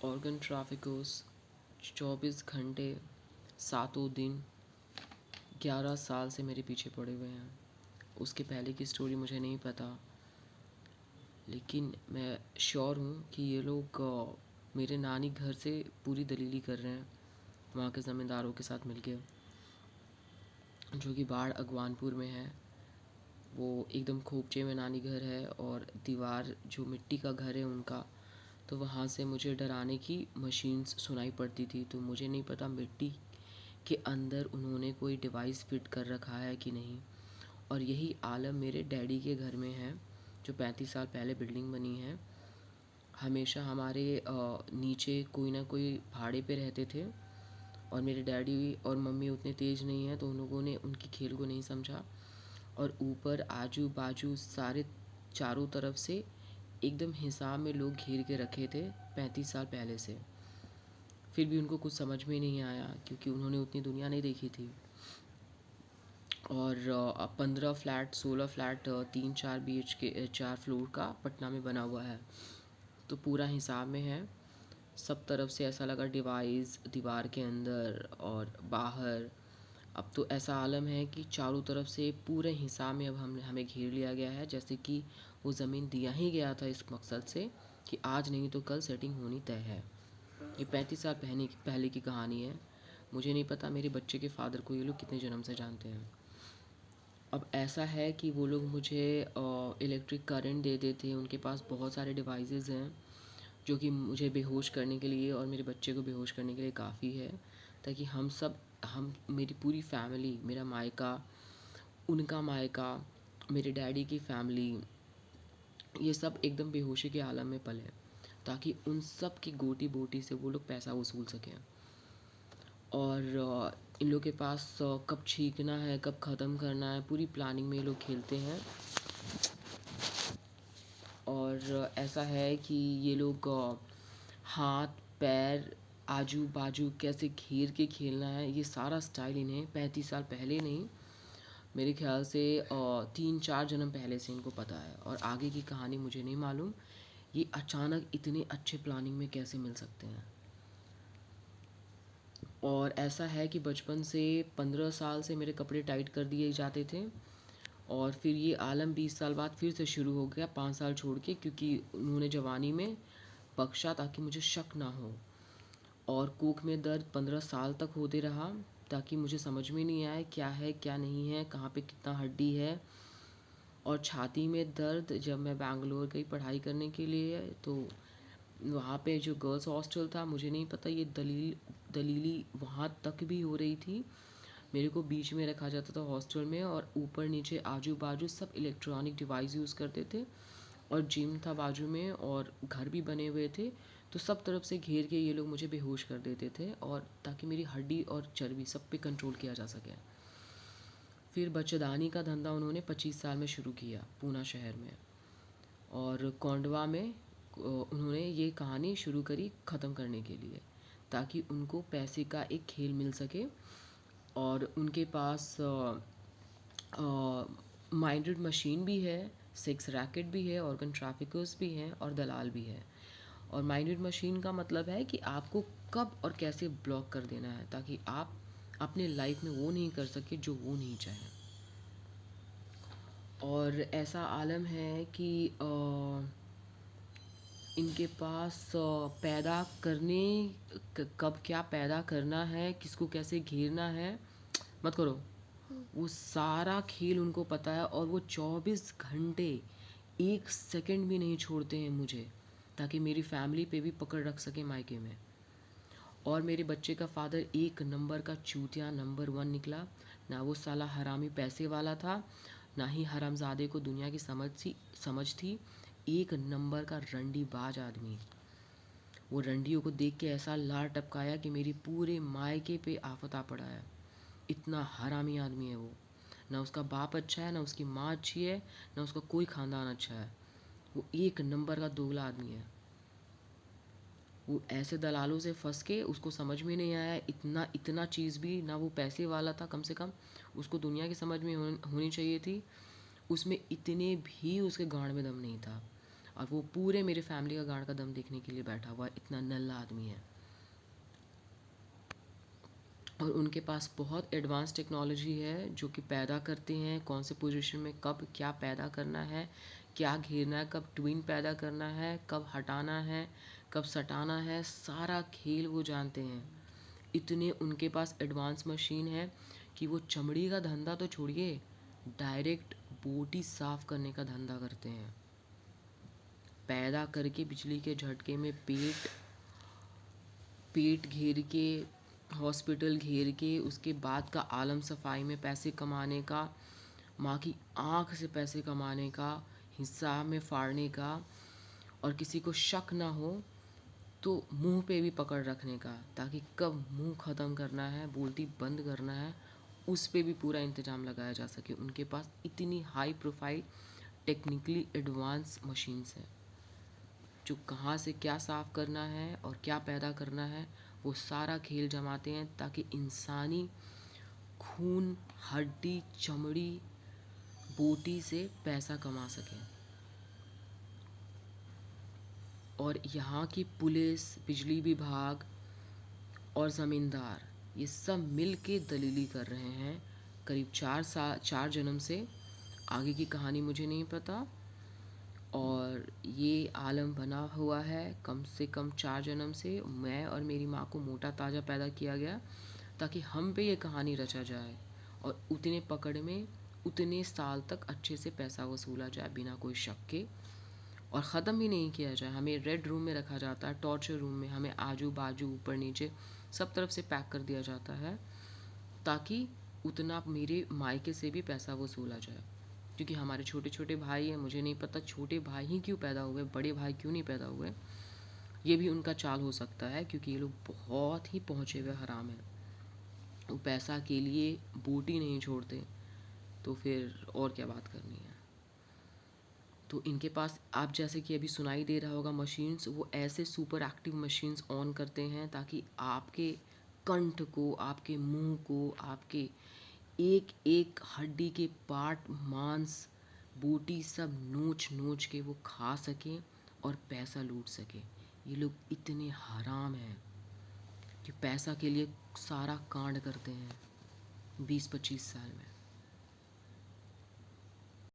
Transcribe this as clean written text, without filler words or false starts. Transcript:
Organ ट्राफिकर्स 24 घंटे सातों दिन 11 साल से मेरे पीछे पड़े हुए हैं। उसके पहले की स्टोरी मुझे नहीं पता, लेकिन मैं श्योर हूँ कि ये लोग मेरे नानी घर से पूरी दलीली कर रहे हैं वहाँ के ज़मींदारों के साथ मिलके, जो कि बाढ़ अगवानपुर में है। वो एकदम खोपचे में नानी घर है और दीवार जो मिट्टी का घर है उनका, तो वहाँ से मुझे डराने की मशीन्स सुनाई पड़ती थी। तो मुझे नहीं पता मिट्टी के अंदर उन्होंने कोई डिवाइस फिट कर रखा है कि नहीं। और यही आलम मेरे डैडी के घर में है, जो 35 साल पहले बिल्डिंग बनी है। हमेशा हमारे नीचे कोई ना कोई भाड़े पे रहते थे, और मेरे डैडी और मम्मी उतने तेज़ नहीं हैं, तो उन लोगों ने उनकी खेल को नहीं समझा और ऊपर आजू बाजू सारे चारों तरफ से एकदम हिसाब में लोग घेर के रखे थे 35 साल पहले से। फिर भी उनको कुछ समझ में नहीं आया, क्योंकि उन्होंने उतनी दुनिया नहीं देखी थी। और 15 फ्लैट 16 फ्लैट 3-4 BHK 4 फ्लोर का पटना में बना हुआ है, तो पूरा हिसाब में है। सब तरफ से ऐसा लगा डिवाइस दीवार के अंदर और बाहर। अब तो ऐसा आलम है कि चारों तरफ से पूरे हिसाब में अब हमें घेर लिया गया है, जैसे कि वो ज़मीन दिया ही गया था इस मकसद से कि आज नहीं तो कल सेटिंग होनी तय है। ये 35 साल पहले की कहानी है। मुझे नहीं पता मेरे बच्चे के फादर को ये लोग कितने जन्म से जानते हैं। अब ऐसा है कि वो लोग मुझे इलेक्ट्रिक करंट दे देते हैं। उनके पास बहुत सारे डिवाइसेस हैं जो कि मुझे बेहोश करने के लिए और मेरे बच्चे को बेहोश करने के लिए काफ़ी है, ताकि हम मेरी पूरी फैमिली, मेरा मायका, उनका मायका, मेरे डैडी की फैमिली, ये सब एकदम बेहोशी के आलम में पले, ताकि उन सब की गोटी बोटी से वो लोग पैसा वसूल सकें। और इन लोग के पास कब छींकना है, कब ख़त्म करना है, पूरी प्लानिंग में ये लोग खेलते हैं। और ऐसा है कि ये लोग हाथ पैर आजू बाजू कैसे घेर के खेलना है, ये सारा स्टाइल इन्हें 35 साल पहले नहीं, मेरे ख्याल से 3-4 जन्म पहले से इनको पता है। और आगे की कहानी मुझे नहीं मालूम, ये अचानक इतने अच्छे प्लानिंग में कैसे मिल सकते हैं। और ऐसा है कि बचपन से 15 साल से मेरे कपड़े टाइट कर दिए जाते थे, और फिर ये आलम 20 साल बाद फिर से शुरू हो गया, 5 साल छोड़ के, क्योंकि उन्होंने जवानी में बख्शा ताकि मुझे शक ना हो। और कोख में दर्द 15 साल तक होते रहा, ताकि मुझे समझ में नहीं आए क्या है क्या नहीं है, कहाँ पे कितना हड्डी है। और छाती में दर्द जब मैं बैंगलोर गई पढ़ाई करने के लिए, तो वहाँ पे जो गर्ल्स हॉस्टल था, मुझे नहीं पता ये दलीली वहाँ तक भी हो रही थी। मेरे को बीच में रखा जाता था हॉस्टल में, और ऊपर नीचे आजू बाजू सब इलेक्ट्रॉनिक डिवाइस यूज़ करते थे, और जिम था बाजू में और घर भी बने हुए थे। तो सब तरफ से घेर के ये लोग मुझे बेहोश कर देते थे, और ताकि मेरी हड्डी और चर्बी सब पे कंट्रोल किया जा सके। फिर बच्चेदानी का धंधा उन्होंने 25 साल में शुरू किया पूना शहर में, और कोंडवा में उन्होंने ये कहानी शुरू करी ख़त्म करने के लिए, ताकि उनको पैसे का एक खेल मिल सके। और उनके पास माइंडेड मशीन भी है, सेक्स रैकेट भी है, ऑर्गन ट्रैफिकर्स भी हैं और दलाल भी है। और माइंडेड मशीन का मतलब है कि आपको कब और कैसे ब्लॉक कर देना है, ताकि आप अपने लाइफ में वो नहीं कर सके जो वो नहीं चाहें। और ऐसा आलम है कि इनके पास पैदा करने कब क्या पैदा करना है, किसको कैसे घेरना है, मत करो, वो सारा खेल उनको पता है। और वो 24 घंटे 1 सेकंड भी नहीं छोड़ते हैं मुझे, ताकि मेरी फैमिली पे भी पकड़ रख सके मायके में। और मेरे बच्चे का फादर एक नंबर का चूतिया नंबर 1 निकला। ना वो साला हरामी पैसे वाला था, ना ही हरामजादे को दुनिया की समझ थी। एक नंबर का रंडी बाज आदमी। वो रंडियों को देख के ऐसा लार टपकाया कि मेरी पूरे मायके पे आफत आ पड़ा है। इतना हरामी आदमी है वो। ना उसका बाप अच्छा है, ना उसकी माँ अच्छी है, ना उसका कोई ख़ानदान अच्छा है। वो एक नंबर का दोगला आदमी है। वो ऐसे दलालों से फंस के उसको समझ में नहीं आया, इतना इतना चीज़ भी ना, वो पैसे वाला था कम से कम, उसको दुनिया की समझ में होनी चाहिए थी, उसमें इतने भी उसके गांड में दम नहीं था। और वो पूरे मेरे फैमिली का गांड का दम देखने के लिए बैठा हुआ है, इतना नल्ला आदमी है। और उनके पास बहुत एडवांस टेक्नोलॉजी है जो कि पैदा करते हैं कौन से पोजीशन में कब क्या पैदा करना है, क्या घेरना है, कब ट्विन पैदा करना है, कब हटाना है, कब सटाना है, सारा खेल वो जानते हैं। इतने उनके पास एडवांस मशीन है कि वो चमड़ी का धंधा तो छोड़िए, डायरेक्ट बोटी साफ करने का धंधा करते हैं। पैदा करके बिजली के झटके में पेट पेट घेर के, हॉस्पिटल घेर के, उसके बाद का आलम सफाई में पैसे कमाने का, माँ की आँख से पैसे कमाने का, हिस्सा में फाड़ने का, और किसी को शक ना हो तो मुंह पे भी पकड़ रखने का, ताकि कब मुंह ख़त्म करना है, बोलती बंद करना है, उस पे भी पूरा इंतज़ाम लगाया जा सके। उनके पास इतनी high profile technically advance machines हैं जो कहाँ से क्या साफ़ करना है और क्या पैदा करना है वो सारा खेल जमाते हैं, ताकि इंसानी खून, हड्डी, चमड़ी, बोटी से पैसा कमा सकें। और यहाँ की पुलिस, बिजली विभाग और ज़मींदार ये सब मिल के दलीली कर रहे हैं करीब 4 जन्म से। आगे की कहानी मुझे नहीं पता। और ये आलम बना हुआ है कम से कम 4 जन्म से। मैं और मेरी माँ को मोटा ताज़ा पैदा किया गया ताकि हम पे ये कहानी रचा जाए और उतने पकड़ में उतने साल तक अच्छे से पैसा वसूला जाए बिना कोई शक के, और ख़त्म भी नहीं किया जाए। हमें रेड रूम में रखा जाता है, टॉर्चर रूम में हमें आजू बाजू ऊपर नीचे सब तरफ से पैक कर दिया जाता है ताकि उतना मेरे मायके से भी पैसा वसूला जाए। क्योंकि हमारे छोटे छोटे भाई हैं, मुझे नहीं पता छोटे भाई ही क्यों पैदा हुए, बड़े भाई क्यों नहीं पैदा हुए। ये भी उनका चाल हो सकता है क्योंकि ये लोग बहुत ही पहुँचे हुए हराम हैं। वो पैसा के लिए बोटी नहीं छोड़ते, तो फिर और क्या बात करनी है। तो इनके पास आप जैसे कि अभी सुनाई दे रहा होगा मशीन्स, वो ऐसे सुपर एक्टिव मशीन्स ऑन करते हैं ताकि आपके कंठ को, आपके मुंह को, आपके एक एक हड्डी के पार्ट, मांस, बोटी सब नोच नोच के वो खा सकें और पैसा लूट सकें। ये लोग इतने हराम हैं कि पैसा के लिए सारा कांड करते हैं 20-25 साल में।